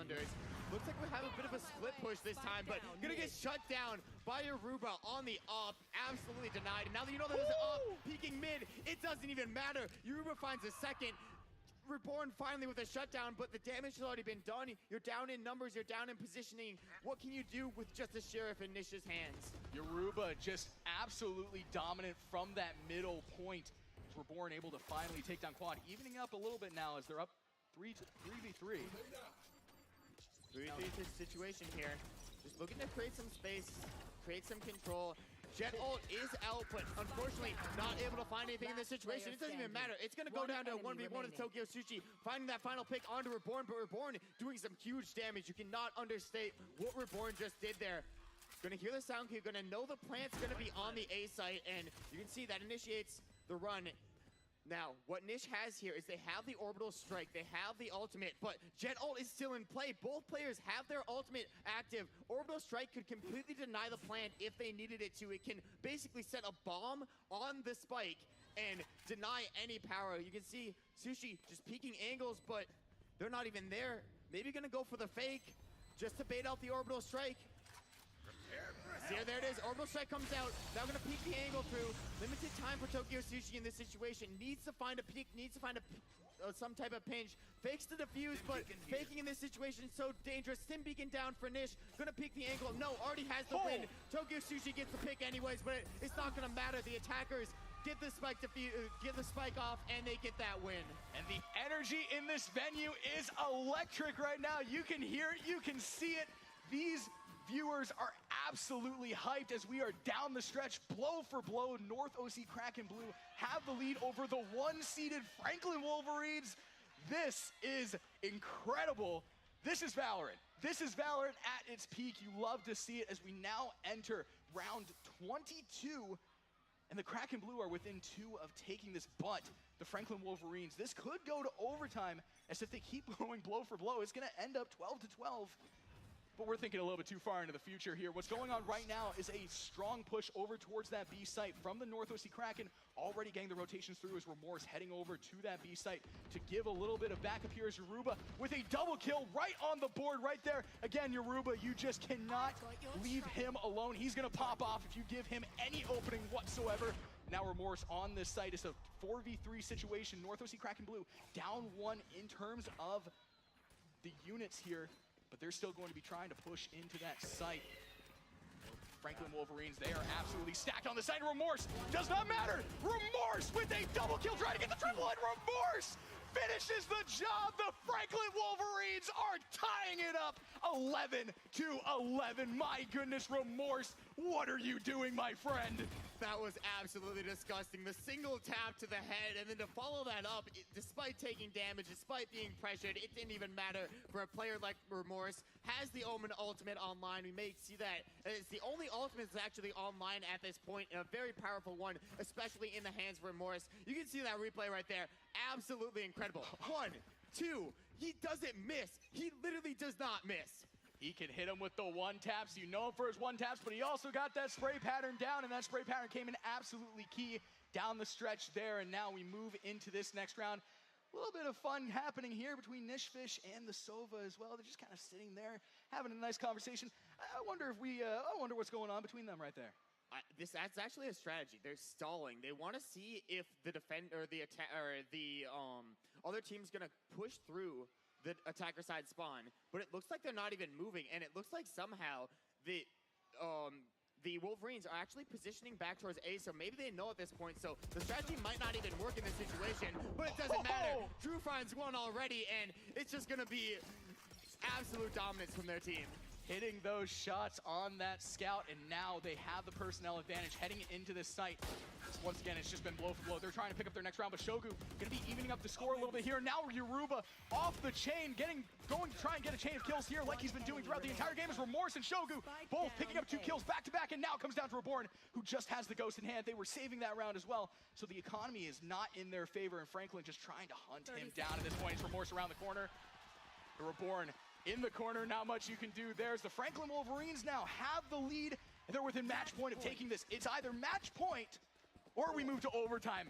cylinders. Looks like we have a bit of a split push this time, but gonna get shut down by Yoruba on the up. Absolutely denied. And now that you know that there's an up peeking mid, it doesn't even matter. Yoruba finds a second. Reborn finally with a shutdown, but the damage has already been done. You're down in numbers, you're down in positioning. What can you do with just the Sheriff in Nish's hands? Yoruba just absolutely dominant from that middle point. Reborn able to finally take down Quad, evening up a little bit now as they're up 3v3. 3v3 situation here. Just looking to create some space, create some control. Jet ult is out, but unfortunately not able to find anything in this situation. It doesn't even matter. It's going to go down to a 1v1 with Tokyo Sushi, finding that final pick onto Reborn, but Reborn doing some huge damage. You cannot understate what Reborn just did there. Gonna hear the sound cue, gonna know the plant's gonna be on the A site, and you can see that initiates the run. Now, what Nish has here is they have the orbital strike, they have the ultimate, but Jet ult is still in play. Both players have their ultimate active. Orbital strike could completely deny the plant if they needed it to. It can basically set a bomb on the spike and deny any power. You can see Sushi just peeking angles, but they're not even there. Maybe gonna go for the fake just to bait out the orbital strike. See, there it is. Orbital strike comes out. Now gonna peek the angle through. Limited time for Tokyo Sushi in this situation. Needs to find a peek, needs to find some type of pinch. Fakes to defuse, but faking in this situation is so dangerous. Sim beacon down for Nish. Gonna peek the angle. No, already has the win. Tokyo Sushi gets the pick anyways, but it's not gonna matter. The attackers get the spike get the spike off, and they get that win. And the energy in this venue is electric right now. You can hear it, you can see it. These viewers are absolutely hyped as we are down the stretch, blow for blow. North OC Kraken Blue have the lead over the one-seeded Franklin Wolverines. This is incredible. This is Valorant. This is Valorant at its peak. You love to see it as we now enter round 22. And the Kraken Blue are within 2 of taking this, but the Franklin Wolverines, this could go to overtime, as if they keep going blow for blow, it's gonna end up 12-12. But we're thinking a little bit too far into the future here. What's going on right now is a strong push over towards that B site from the North OC Kraken, already getting the rotations through as Remorse heading over to that B site to give a little bit of backup here as Yoruba with a double kill right on the board right there. Again, Yoruba, you just cannot leave him alone. He's gonna pop off if you give him any opening whatsoever. Now Remorse on this site. It's a 4v3 situation. North OC Kraken Blue down 1 in terms of the units here, but they're still going to be trying to push into that site. Franklin Wolverines, they are absolutely stacked on the side. Remorse does not matter. Remorse with a double kill, trying to get the triple, and Remorse finishes the job. The Franklin Wolverines are tying it up 11-11. My goodness, Remorse, what are you doing, my friend? That was absolutely disgusting. The single tap to the head, and then to follow that up, despite taking damage, despite being pressured, it didn't even matter for a player like Remorse. Has the Omen ultimate online. We may see that it's the only ultimate that's actually online at this point, and a very powerful one, especially in the hands of Remorse. You can see that replay right there. Absolutely incredible. 1, 2, he doesn't miss. He literally does not miss. He can hit him with the one-taps. You know him for his one-taps, but he also got that spray pattern down, and that spray pattern came in absolutely key down the stretch there. And now we move into this next round. A little bit of fun happening here between Nishfish and the Sova as well. They're just kind of sitting there having a nice conversation. I wonder what's going on between them right there. That's actually a strategy. They're stalling. They want to see if the defender or the other team's gonna push through the attacker side spawn, but it looks like they're not even moving, and it looks like somehow the Wolverines are actually positioning back towards A, so maybe they know at this point, so the strategy might not even work in this situation, but it doesn't matter. Drew finds one already, and it's just gonna be absolute dominance from their team. Hitting those shots on that scout, and now they have the personnel advantage heading into this site. Once again, it's just been blow for blow. They're trying to pick up their next round, but Shogu gonna be evening up the score a little bit here. Now Yoruba off the chain, going to try and get a chain of kills here like he's been doing throughout the entire game as Remorse and Shogu both picking up 2 kills back to back, and now comes down to Reborn, who just has the ghost in hand. They were saving that round as well, so the economy is not in their favor, and Franklin just trying to hunt him down at this point. It's Remorse around the corner. The Reborn in the corner, not much you can do. There's the Franklin Wolverines now have the lead, and they're within match point of taking this. It's either match point or we move to overtime.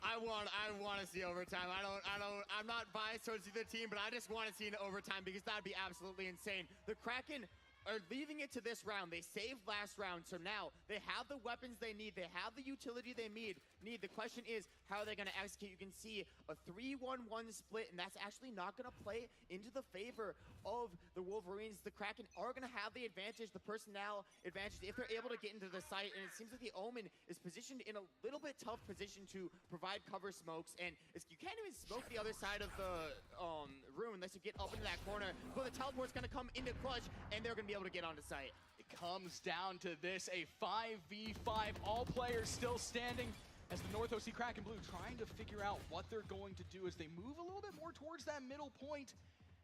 I want to see overtime. I'm not biased towards either team, but I just want to see an overtime because that'd be absolutely insane. The Kraken are leaving it to this round. They saved last round, so now they have the weapons they need. They have the utility they need. The question is, how are they going to execute? You can see a 3-1-1 split, and that's actually not going to play into the favor of the Wolverines. The Kraken are going to have the advantage, the personnel advantage, if they're able to get into the site, and it seems like the Omen is positioned in a little bit tough position to provide cover smokes, and you can't even smoke the other side of the room unless you get up into that corner. But the teleport's going to come into clutch, and they're going to be able to get onto site. It comes down to this, a 5v5, all players still standing as the North OC Kraken Blue trying to figure out what they're going to do as they move a little bit more towards that middle point.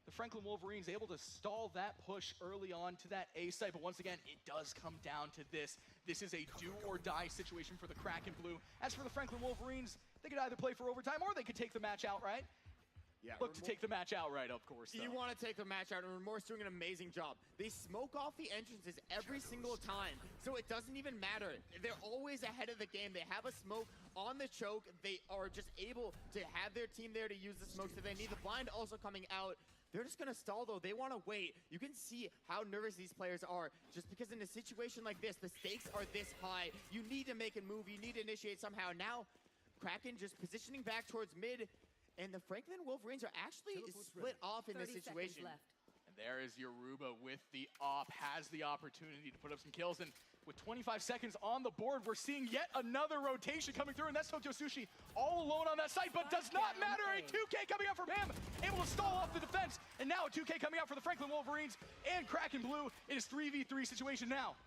The Franklin Wolverines able to stall that push early on to that A site, but once again, it does come down to this. This is a do or die situation for the Kraken Blue. As for the Franklin Wolverines, they could either play for overtime or they could take the match outright. Yeah, look to take the match outright, of course. Though. You want to take the match out, and Remorse doing an amazing job. They smoke off the entrances every single time, so it doesn't even matter. They're always ahead of the game. They have a smoke on the choke. They are just able to have their team there to use the smokes that they need. The blind also coming out. They're just going to stall, though. They want to wait. You can see how nervous these players are, just because in a situation like this, the stakes are this high. You need to make a move. You need to initiate somehow. Now, Kraken just positioning back towards mid. And the Franklin Wolverines are actually split off in this situation. And there is Yoruba with the op, has the opportunity to put up some kills. And with 25 seconds on the board, we're seeing yet another rotation coming through. And that's Tokyo Sushi all alone on that site, but does not matter. A 2K coming out from him, able to stall off the defense. And now a 2K coming out for the Franklin Wolverines and Kraken Blue. It is 3v3 situation now.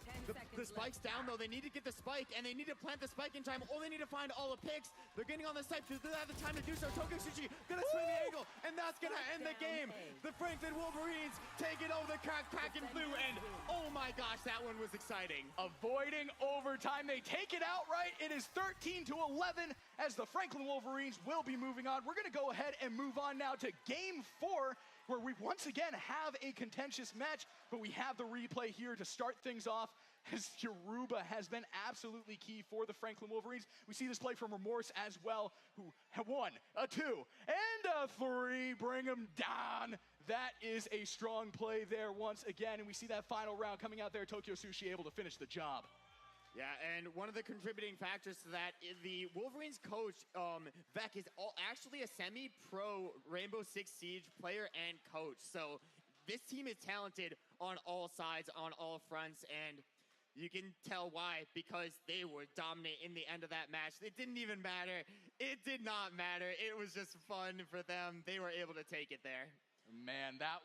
The spike's down, though. They need to get the spike, and they need to plant the spike in time, or they need to find all the picks. They're getting on the site. They have the time to do so. Tokyo Sushi gonna swing the angle, and that's gonna end the game. The Franklin Wolverines take it over the Kraken Blue, and oh my gosh, that one was exciting. Avoiding overtime, they take it outright. It is 13-11 as the Franklin Wolverines will be moving on. We're gonna go ahead and move on now to game 4, where we once again have a contentious match, but we have the replay here to start things off, as Yoruba has been absolutely key for the Franklin Wolverines. We see this play from Remorse as well, who have 1, a 2, and a 3, bring him down. That is a strong play there once again, and we see that final round coming out there, Tokyo Sushi able to finish the job. Yeah, and one of the contributing factors to that is the Wolverines coach, Vec, is actually a semi-pro Rainbow Six Siege player and coach. So this team is talented on all sides, on all fronts, and you can tell why, because they were dominant in the end of that match. It didn't even matter. It did not matter. It was just fun for them. They were able to take it there. Man, that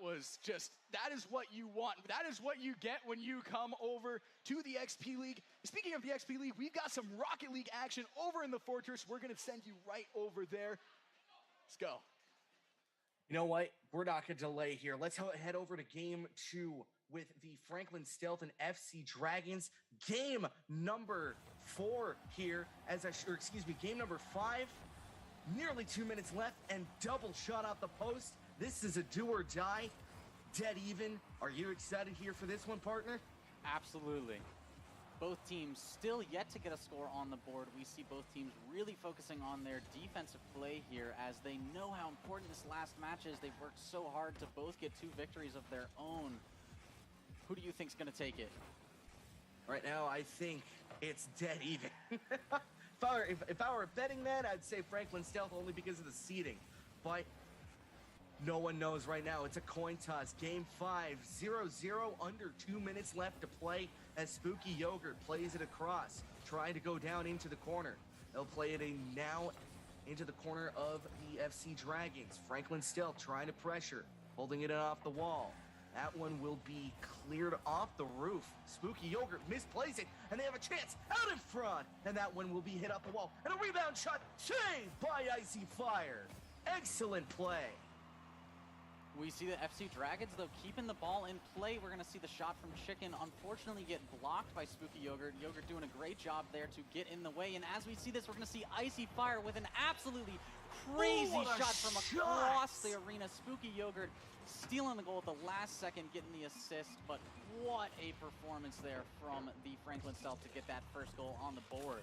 is what you want. That is what you get when you come over to the XP League. Speaking of the XP League, we've got some Rocket League action over in the Fortress. We're going to send you right over there. Let's go. You know what? We're not going to delay here. Let's head over to game 2 with the Franklin Stealth and FC Dragons. Game number 4 here, game number 5. Nearly 2 minutes left and double shot off the post. This is a do or die, dead even. Are you excited here for this one, partner? Absolutely. Both teams still yet to get a score on the board. We see both teams really focusing on their defensive play here, as they know how important this last match is. They've worked so hard to both get 2 victories of their own. Who do you think's going to take it? Right now, I think it's dead even. If I were betting that, I'd say Franklin Stealth only because of the seeding. But no one knows right now. It's a coin toss. Game 5, 0-0, under 2 minutes left to play as Spooky Yogurt plays it across, trying to go down into the corner. They'll play it now into the corner of the FC Dragons. Franklin Stealth trying to pressure, holding it off the wall. That one will be cleared off the roof. Spooky Yogurt misplays it, and they have a chance out in front. And that one will be hit off the wall. And a rebound shot saved by Icy Fire. Excellent play. We see the FC Dragons, though, keeping the ball in play. We're going to see the shot from Chicken unfortunately get blocked by Spooky Yogurt. Yogurt doing a great job there to get in the way. And as we see this, we're going to see Icy Fire with an absolutely crazy shot from across the arena. Spooky Yogurt stealing the goal at the last second, getting the assist. But what a performance there from the Franklin Stealth to get that first goal on the board.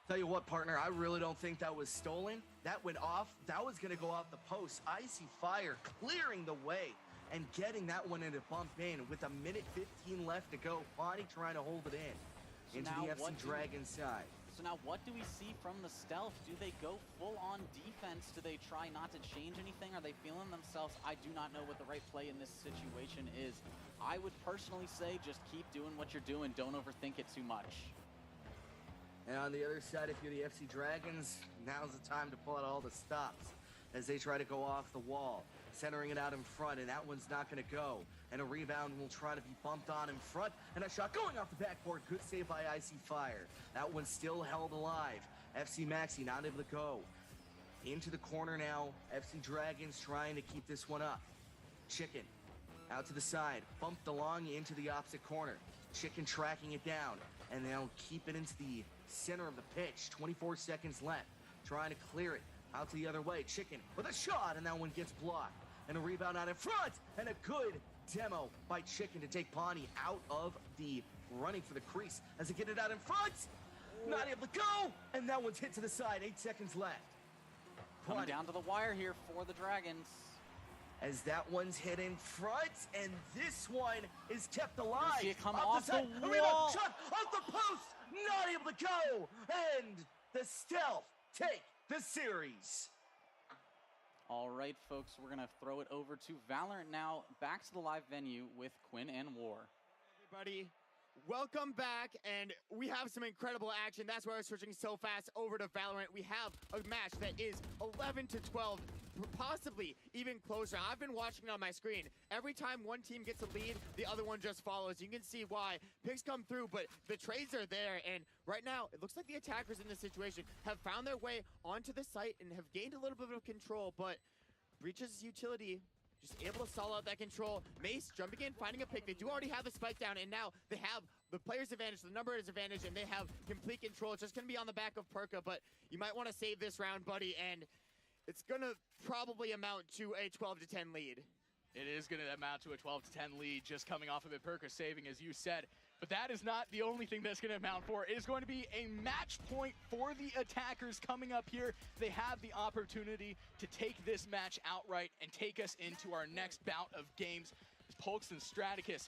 Tell you what, partner, I really don't think that was stolen. That went off. That was going to go off the post. Icy Fire clearing the way and getting that one into bump in with a minute 15 left to go. Pawnee trying to hold it in into the FC Dragon side. So now what do we see from the stealth? Do they go full on defense? Do they try not to change anything? Are they feeling themselves? I do not know what the right play in this situation is. I would personally say just keep doing what you're doing. Don't overthink it too much. And on the other side, if you're the FC Dragons, now's the time to pull out all the stops as they try to go off the wall, centering it out in front, and that one's not going to go. And a rebound will try to be bumped on in front, and a shot going off the backboard. Good save by Icy Fire. That one's still held alive. FC Maxi not able to go. Into the corner now. FC Dragons trying to keep this one up. Chicken out to the side, bumped along into the opposite corner. Chicken tracking it down, and they'll keep it into the center of the pitch. 24 seconds left. Trying to clear it out to the other way. Chicken with a shot, and that one gets blocked. And a rebound out in front, and a good demo by Chicken to take Pawnee out of the running for the crease as they get it out in front. Not able to go, and that one's hit to the side. 8 seconds left. Coming down to the wire here for the Dragons. As that one's hit in front, and this one is kept alive. You see it come off the wall. wall. Shot off the post, not able to go, and the Stealth take the series. All right, folks, we're going to throw it over to Valorant now. Back to the live venue with Quinn and War. Everybody, welcome back, and we have some incredible action. That's why we're switching so fast over to Valorant. We have a match that is 11-12, possibly even closer. I've been watching it on my screen. Every time one team gets a lead, the other one just follows. You can see why. Picks come through, but the trades are there, and right now, it looks like the attackers in this situation have found their way onto the site and have gained a little bit of control, but Breach's utility just able to stall out that control. Mace jumping in, finding a pick. They do already have the spike down, and now they have the player's advantage, the numbers advantage, and they have complete control. It's just going to be on the back of Perka, but you might want to save this round, buddy, and it's going to probably amount to a 12-10 lead. It is going to amount to a 12-10 lead, just coming off of it. Perka saving, as you said. But that is not the only thing that's going to amount for. It is going to be a match point for the attackers coming up here. They have the opportunity to take this match outright and take us into our next bout of games. Polks and Straticus.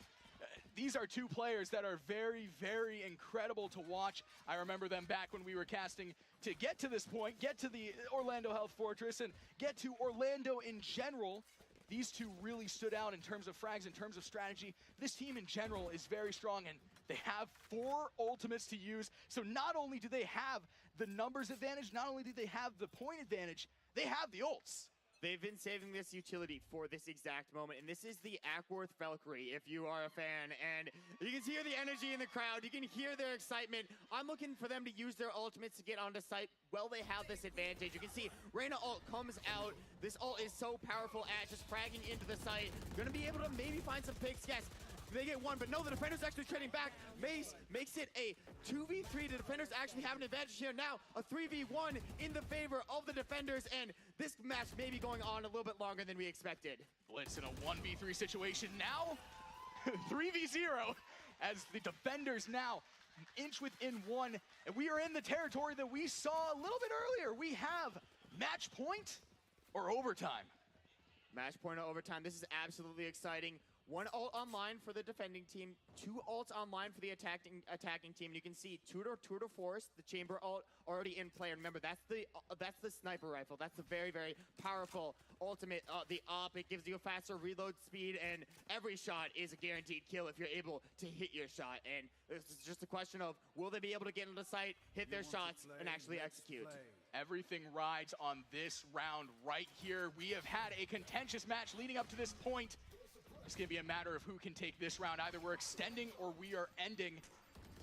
These are two players that are very, very incredible to watch. I remember them back when we were casting to get to this point, get to the Orlando Health Fortress, and get to Orlando in general. These two really stood out in terms of frags, in terms of strategy. This team in general is very strong, and they have 4 ultimates to use. So not only do they have the numbers advantage, not only do they have the point advantage, they have the ults. They've been saving this utility for this exact moment, and this is the Ackworth Valkyrie, if you are a fan, and you can hear the energy in the crowd, you can hear their excitement. I'm looking for them to use their ultimates to get onto site. Well, they have this advantage. You can see Reyna ult comes out. This ult is so powerful at just fragging into the site. Gonna be able to maybe find some picks, yes. They get one, but no, the defender's actually trading back. Mace makes it a 2v3. The defenders actually have an advantage here now. A 3v1 in the favor of the defenders, and this match may be going on a little bit longer than we expected. Blitz in a 1v3 situation now. 3v0 as the defenders now inch within one. And we are in the territory that we saw a little bit earlier. We have match point or overtime. Match point or overtime. This is absolutely exciting. 1 ult online for the defending team, 2 ults online for the attacking team. You can see Tudor Force, the chamber ult, already in play. Remember, that's the sniper rifle. That's the very, very powerful ultimate. The op, it gives you a faster reload speed, and every shot is a guaranteed kill if you're able to hit your shot. And it's just a question of, will they be able to get into the site, hit their shots, and actually execute? Everything rides on this round right here. We have had a contentious match leading up to this point. It's going to be a matter of who can take this round. Either we're extending or we are ending,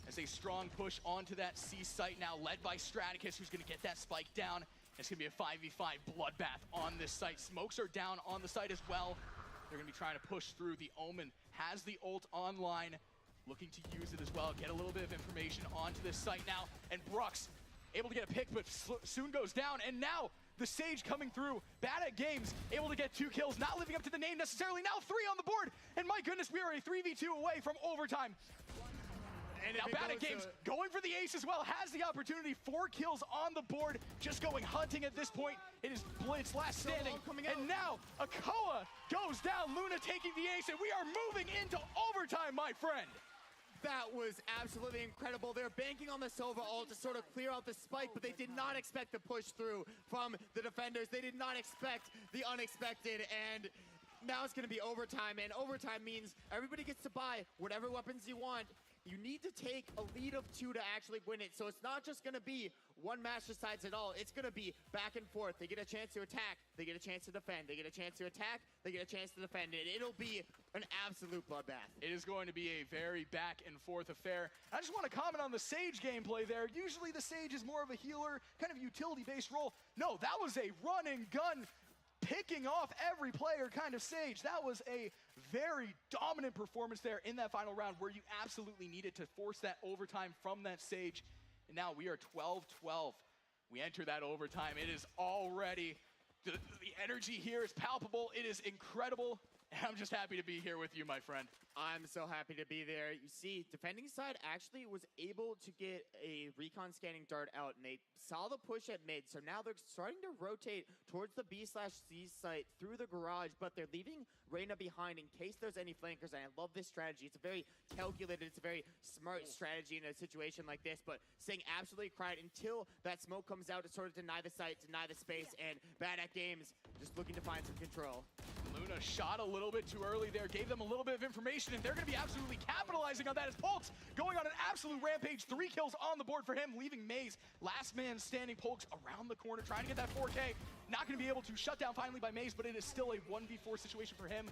as a strong push onto that C site now, led by Straticus, who's going to get that spike down. It's going to be a 5v5 bloodbath on this site. Smokes are down on the site as well. They're going to be trying to push through. The Omen has the ult online, looking to use it as well. Get a little bit of information onto this site now. And Brooks able to get a pick, but soon goes down. And now the Sage coming through, bad at games, able to get 2 kills, not living up to the name necessarily. Now 3 on the board, and my goodness, we are a 3v2 away from overtime. And if now it Bad goes Games to- going for the ace as well, has the opportunity, 4 kills on the board, just going hunting at this point. It is Blitz last So standing, long coming out. and now Akoa goes down, Luna taking the ace, and we are moving into overtime, my friend. That was absolutely incredible. They're banking on the Sova ult to sort of clear out the spike, but they did not expect the push through from the defenders. They did not expect the unexpected, and now it's going to be overtime, and overtime means everybody gets to buy whatever weapons you want. You need to take a lead of 2 to actually win it, so it's not just going to be one match decides it all. It's going to be back and forth. They get a chance to attack, they get a chance to defend, they get a chance to attack, they get a chance to defend, and it'll be an absolute bloodbath. It is going to be a very back and forth affair. I just want to comment on the Sage gameplay there. Usually the Sage is more of a healer, kind of utility-based role. No, that was a run and gun, picking off every player kind of Sage. That was a very dominant performance there in that final round where you absolutely needed to force that overtime from that Sage. And now we are 12-12. We enter that overtime. It is already, the energy here is palpable. It is incredible. And I'm just happy to be here with you, my friend. I'm so happy to be there. You see, defending side actually was able to get a recon scanning dart out, and they saw the push at mid, so now they're starting to rotate towards the B/C site through the garage, but they're leaving Reyna behind in case there's any flankers, and I love this strategy. It's a very calculated, it's a very smart strategy in a situation like this, but staying absolutely quiet until that smoke comes out to sort of deny the site, deny the space, and Bad at Games just looking to find some control. Luna shot a little bit too early there, gave them a little bit of information, and they're going to be absolutely capitalizing on that as Polks going on an absolute rampage. 3 kills on the board for him, leaving Maze last man standing. Polks around the corner, trying to get that 4K. Not going to be able to shut down finally by Maze, but it is still a 1v4 situation for him.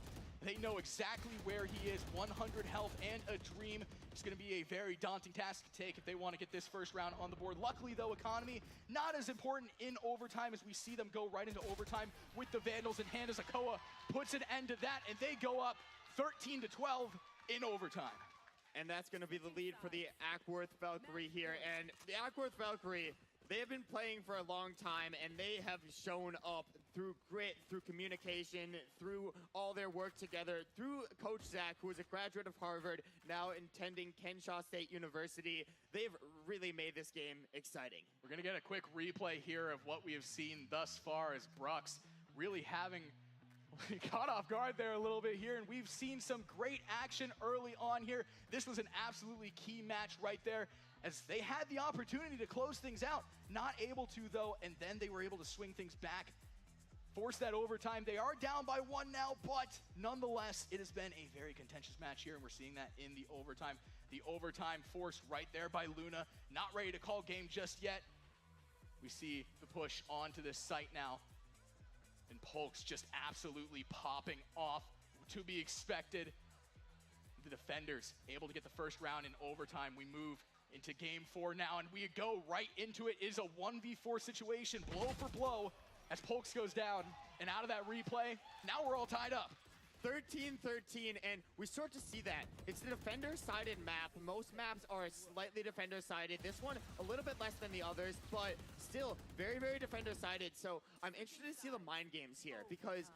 They know exactly where he is, 100 health and a dream. It's going to be a very daunting task to take if they want to get this first round on the board. Luckily, though, economy not as important in overtime as we see them go right into overtime with the Vandals in hand as Akoa puts an end to that, and they go up 13-12 in overtime. And that's going to be the lead for the Ackworth Valkyrie here. And the Ackworth Valkyrie, they have been playing for a long time, and they have shown up through grit, through communication, through all their work together, through Coach Zach, who is a graduate of Harvard, now attending Kenshaw State University. They've really made this game exciting. We're going to get a quick replay here of what we have seen thus far as Brux really having caught off guard there a little bit here, and we've seen some great action early on here. This was an absolutely key match right there, as they had the opportunity to close things out. Not able to, though, and then they were able to swing things back, force that overtime. They are down by 1 now, but nonetheless, it has been a very contentious match here, and we're seeing that in the overtime. The overtime force right there by Luna. Not ready to call game just yet. We see the push onto this site now, and Polks just absolutely popping off, to be expected. The defenders able to get the first round in overtime. We move into game 4 now, and we go right into it. It is a 1v4 situation, blow for blow, as Polks goes down. And out of that replay, now we're all tied up. 13-13, and we start to see that. It's the defender-sided map. Most maps are slightly defender-sided. This one, a little bit less than the others, but still very, very defender-sided. So I'm interested to see the mind games here, because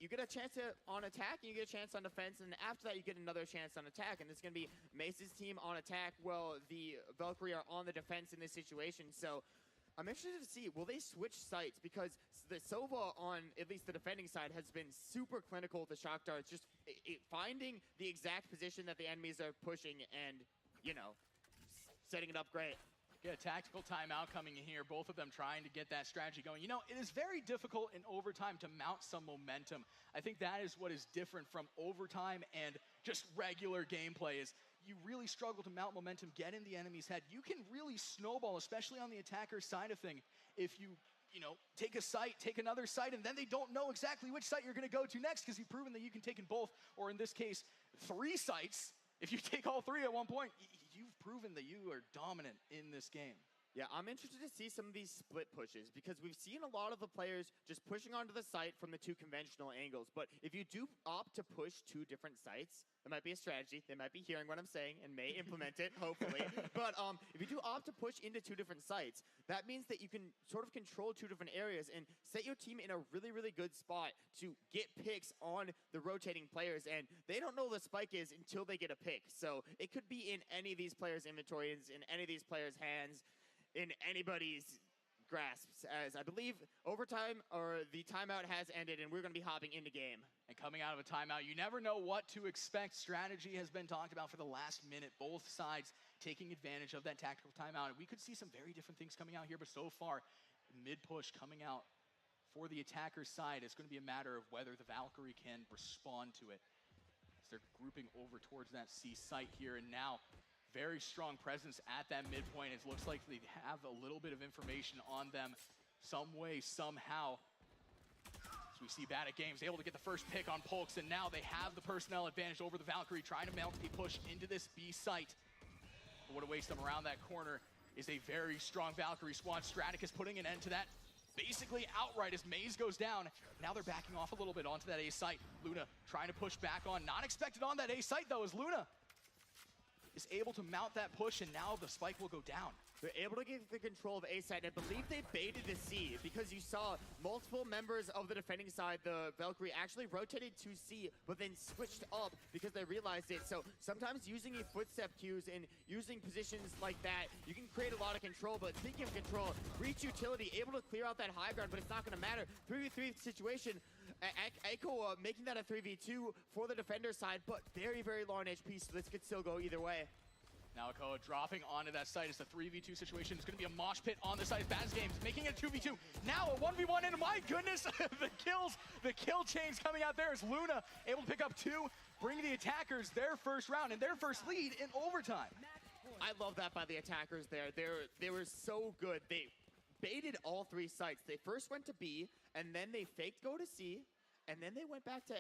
you get a chance on attack, and you get a chance on defense, and after that you get another chance on attack, and it's going to be Mace's team on attack, while the Valkyrie are on the defense in this situation. So I'm interested to see, will they switch sites? Because the Sova on at least the defending side has been super clinical with the shock darts, just finding the exact position that the enemies are pushing and, you know, setting it up great. Get a tactical timeout coming in here, both of them trying to get that strategy going. You know, it is very difficult in overtime to mount some momentum. I think that is what is different from overtime and just regular gameplay, is you really struggle to mount momentum, get in the enemy's head. You can really snowball, especially on the attacker side of thing, if you take a site, take another site, and then they don't know exactly which site you're going to go to next, because you've proven that you can take in both, or in this case, 3 sites. If you take all 3 at one point, you've proven that you are dominant in this game. Yeah, I'm interested to see some of these split pushes because we've seen a lot of the players just pushing onto the site from the two conventional angles. But if you do opt to push two different sites, that might be a strategy. They might be hearing what I'm saying and may implement it, hopefully. But if you do opt to push into two different sites, that means that you can sort of control two different areas and set your team in a really, really good spot to get picks on the rotating players. And they don't know the spike is until they get a pick. So it could be in any of these players' inventories, in any of these players' hands, in anybody's grasps, as I believe overtime or the timeout has ended and we're going to be hopping into game. And coming out of a timeout, you never know what to expect. Strategy has been talked about for the last minute, both sides taking advantage of that tactical timeout. And we could see some very different things coming out here, but so far, mid-push coming out for the attacker's side. It's going to be a matter of whether the Valkyrie can respond to it. As they're grouping over towards that C site here, and now very strong presence at that midpoint. It looks like they have a little bit of information on them some way, somehow. As we see Bad at Games able to get the first pick on Polks, and now they have the personnel advantage over the Valkyrie, trying to mount a push into this B site. But what awaits them around that corner is a very strong Valkyrie squad. Straticus putting an end to that basically outright as Maze goes down. Now they're backing off a little bit onto that A site. Luna trying to push back on. Not expected on that A site though, as Luna is able to mount that push, and now the spike will go down. They're able to get the control of A side. I believe they baited the C because you saw multiple members of the defending side, the Valkyrie, actually rotated to C, but then switched up because they realized it. So sometimes using a footstep cues and using positions like that, you can create a lot of control. But speaking of control, Breach Utility able to clear out that high ground, but it's not going to matter. 3v3 situation. Echo making that a 3v2 for the defender side, but very, very low on HP, so this could still go either way. Now Akoa dropping onto that site. It's a 3v2 situation. It's going to be a mosh pit on the side. Baz Games making it a 2v2. Now a 1v1, and my goodness, the kill chains coming out there as Luna able to pick up two, bring the attackers their first round and their first lead in overtime. I love that by the attackers there. They were so good. They baited all three sites. They first went to B, and then they faked go to C, and then they went back to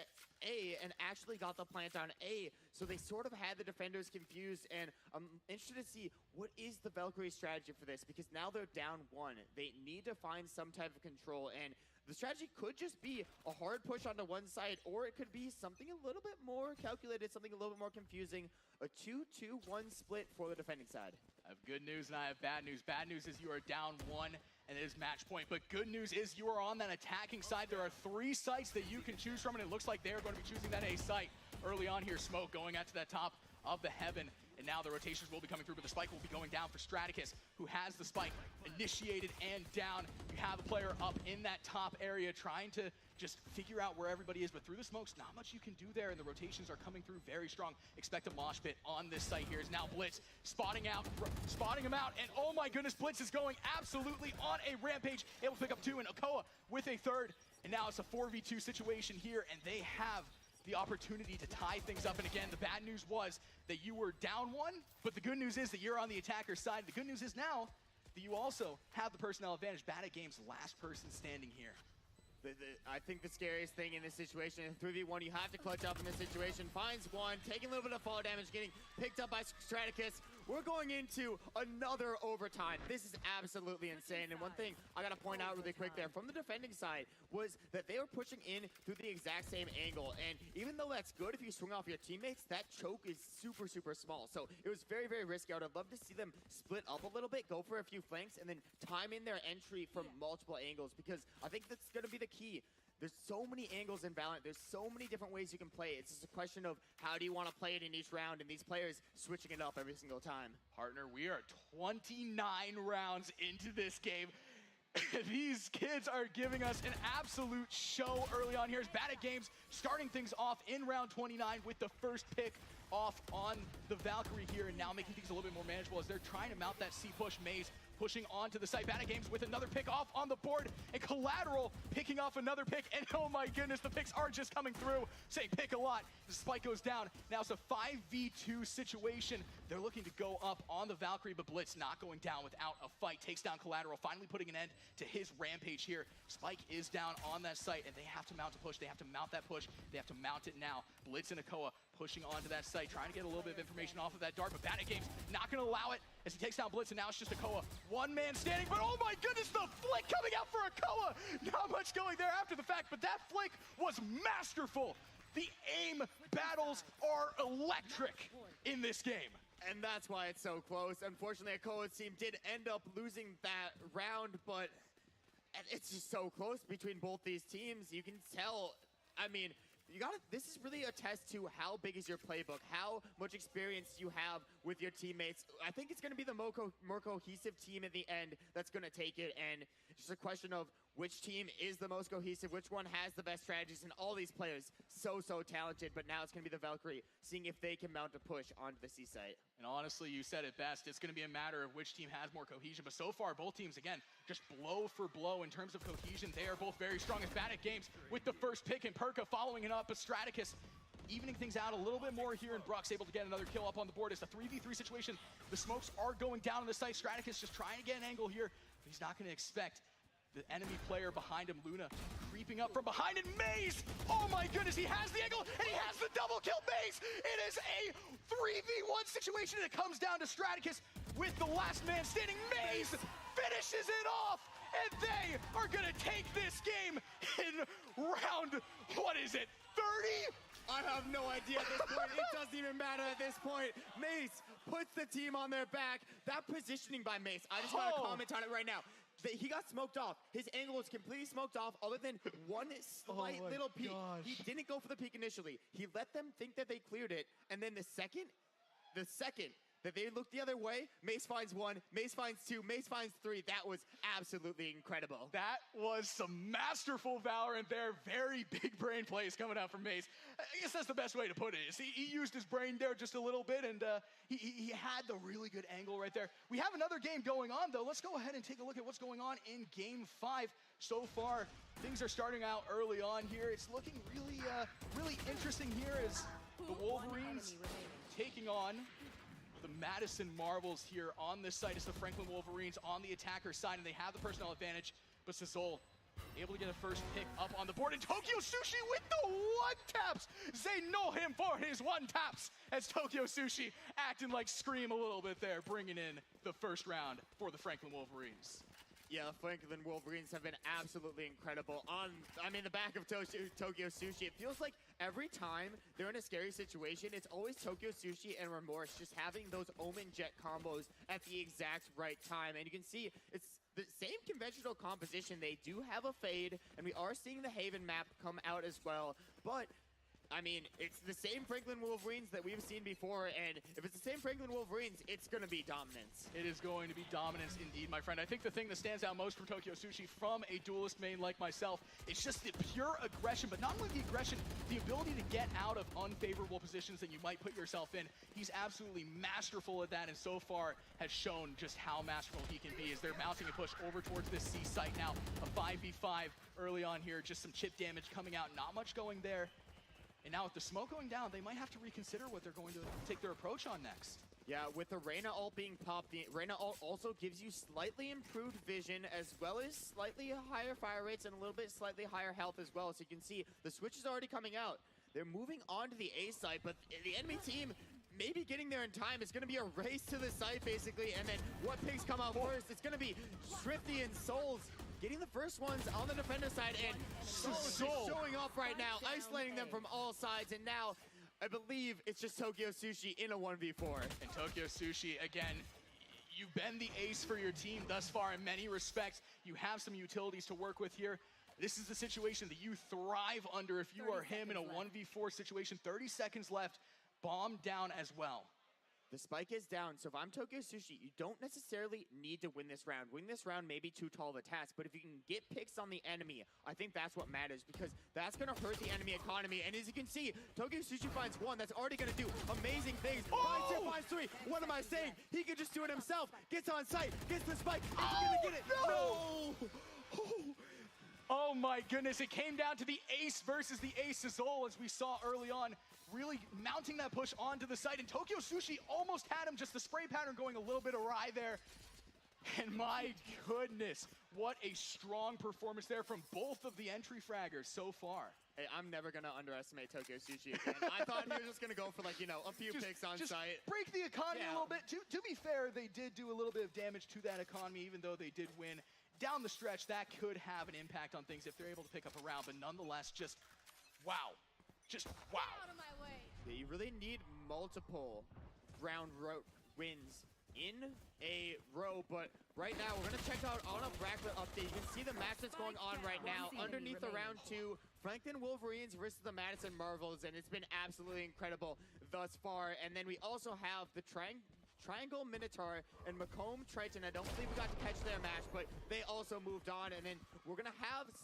A and actually got the plant on A. So they sort of had the defenders confused, and I'm interested to see what is the Valkyrie strategy for this, because now they're down one. They need to find some type of control, and the strategy could just be a hard push onto one side, or it could be something a little bit more calculated, something a little bit more confusing, a 2-2-1 split for the defending side. I have good news and I have bad news. Bad news is you are down one, and it is match point. But good news is you are on that attacking side. There are three sites that you can choose from, and it looks like they're going to be choosing that A site early on here. Smoke going out to that top of the heaven, and now the rotations will be coming through, but the spike will be going down for Straticus, who has the spike initiated and down. You have a player up in that top area trying to just figure out where everybody is, but through the smokes, not much you can do there, and the rotations are coming through very strong. Expect a mosh pit on this site here. Is now Blitz spotting him out, and oh my goodness, Blitz is going absolutely on a rampage, able to pick up two, and Akoa with a third, and now it's a 4v2 situation here, and they have the opportunity to tie things up. And again, the bad news was that you were down one, but the good news is that you're on the attacker's side. The good news is now that you also have the personnel advantage. Bad at Games, last person standing here. I think the scariest thing in this situation, in 3v1, you have to clutch up in this situation. Finds one, taking a little bit of fall damage, getting picked up by Straticus. We're going into another overtime. This is absolutely insane. And one thing I got to point out really quick there from the defending side was that they were pushing in through the exact same angle. And even though that's good if you swing off your teammates, that choke is super, super small. So it was very, very risky. I would have loved to see them split up a little bit, go for a few flanks, and then time in their entry from multiple angles, because I think that's going to be the key. There's so many angles in Valorant. There's so many different ways you can play it. It's just a question of how do you want to play it in each round, and these players switching it up every single time. Partner, we are 29 rounds into this game. These kids are giving us an absolute show early on here. As Bad at Games starting things off in round 29 with the first pick off on the Valkyrie here, and now making things a little bit more manageable as they're trying to mount that C push. Maze pushing onto the site. Bad at Games with another pick off on the board, and Collateral picking off another pick, and oh my goodness, the picks are just coming through. Saying pick a lot. The spike goes down. Now it's a 5v2 situation. They're looking to go up on the Valkyrie, but Blitz not going down without a fight. Takes down Collateral, finally putting an end to his rampage here. Spike is down on that site, and they have to mount a push. They have to mount that push push. They have to mount it now. Blitz and Akoa pushing onto that site, trying to get a little bit of information off of that dart, but Bandit Games not going to allow it as he takes down Blitz, and now it's just Akoa. One man standing, but oh my goodness, the flick coming out for Akoa! Not much going there after the fact, but that flick was masterful. The aim battles are electric in this game. And that's why it's so close. Unfortunately, Akoa's team did end up losing that round, but it's just so close between both these teams. You can tell, I mean, this is really a test to how big is your playbook, how much experience you have with your teammates. I think it's going to be the more cohesive team in the end that's going to take it, and it's just a question of which team is the most cohesive, which one has the best strategies, and all these players so talented, but now it's going to be the Valkyrie, seeing if they can mount a push onto the C site. And honestly, you said it best. It's going to be a matter of which team has more cohesion, but so far, both teams, again, just blow for blow in terms of cohesion. They are both very strong as Bandit Games with the first pick, and Perka following it up, but Straticus evening things out a little bit more here, and Bruck's able to get another kill up on the board. It's a 3v3 situation. The smokes are going down on the site. Straticus just trying to get an angle here, but he's not going to expect the enemy player behind him, Luna, creeping up from behind, and Maze! Oh my goodness, he has the angle, and he has the double kill. Maze! It is a 3v1 situation, and it comes down to Straticus with the last man standing. Maze finishes it off, and they are gonna take this game in round, what is it, 30? I have no idea at this point. It doesn't even matter at this point. Mace puts the team on their back. That positioning by Mace, I just want to comment on it right now. He got smoked off. His angle was completely smoked off other than one slight little peek. Gosh. He didn't go for the peek initially. He let them think that they cleared it, and then the second that they looked the other way, Mace finds one, Mace finds two, Mace finds three. That was absolutely incredible. That was some masterful Valorant there. Very big brain plays coming out from Mace. I guess that's the best way to put it. Is he used his brain there just a little bit, and he had the really good angle right there. We have another game going on, though. Let's go ahead and take a look at what's going on in Game 5. So far, things are starting out early on here. It's looking really interesting here as the Wolverines taking on the Madison Marvels here on this side. It's the Franklin Wolverines on the attacker side, and they have the personnel advantage, but Sizol able to get a first pick up on the board, and Tokyo Sushi with the one-taps! They know him for his one-taps, as Tokyo Sushi acting like Scream a little bit there, bringing in the first round for the Franklin Wolverines. Yeah, Franklin Wolverines have been absolutely incredible on, the back of Tokyo Sushi. It feels like every time they're in a scary situation, it's always Tokyo Sushi and Remorse just having those Omen Jet combos at the exact right time. And you can see it's the same conventional composition. They do have a fade, and we are seeing the Haven map come out as well. But it's the same Franklin Wolverines that we've seen before, and if it's the same Franklin Wolverines, it's going to be dominance. It is going to be dominance indeed, my friend. I think the thing that stands out most from Tokyo Sushi from a duelist main like myself is just the pure aggression, but not only the aggression, the ability to get out of unfavorable positions that you might put yourself in. He's absolutely masterful at that, and so far has shown just how masterful he can be as they're mounting a push over towards this C site now. A 5v5 early on here, just some chip damage coming out, not much going there. And now with the smoke going down, they might have to reconsider what they're going to take their approach on next. Yeah, with the Reyna ult being popped, the Reyna ult also gives you slightly improved vision as well as slightly higher fire rates and a little bit slightly higher health as well. So you can see the switch is already coming out. They're moving on to the A site, but the enemy team maybe getting there in time. It's going to be a race to the site basically, and then what picks come out first? It's going to be Shrifty and Souls getting the first ones on the defender side, and Souls is showing off right now, isolating them from all sides, and now I believe it's just Tokyo Sushi in a 1v4. And Tokyo Sushi, again, you've been the ace for your team thus far in many respects. You have some utilities to work with here. This is the situation that you thrive under if you are him in a 1v4 situation. 30 seconds left, bomb down as well. The spike is down, so if I'm Tokyo Sushi, you don't necessarily need to win this round. Winning this round may be too tall of a task, but if you can get picks on the enemy, I think that's what matters, because that's going to hurt the enemy economy. And as you can see, Tokyo Sushi finds one that's already going to do amazing things. Finds two, finds three. What am I saying? He can just do it himself. Gets on site, gets the spike. Is he going to get it? No! Oh my goodness, it came down to the ace versus the ace Sizol, as we saw early on, really mounting that push onto the site, and Tokyo Sushi almost had him, just the spray pattern going a little bit awry there. And my goodness, what a strong performance there from both of the entry fraggers so far. Hey, I'm never going to underestimate Tokyo Sushi again. I thought he was just going to go for, like, you know, a few picks on just site. break the economy Yeah. a little bit. To be fair, they did do a little bit of damage to that economy, even though they did win. Down the stretch, that could have an impact on things if they're able to pick up a round, but nonetheless, just wow. Just wow. Out of my way. Yeah, you really need multiple round wins in a row, but right now we're gonna check out on a bracket update. You can see the match that's going on right now. Underneath the round 2, Franklin Wolverines versus the Madison Marvels, and it's been absolutely incredible thus far. And then we also have the Triangle Minotaur and Macomb Triton. I don't believe we got to catch their match, but they also moved on. And then we're gonna have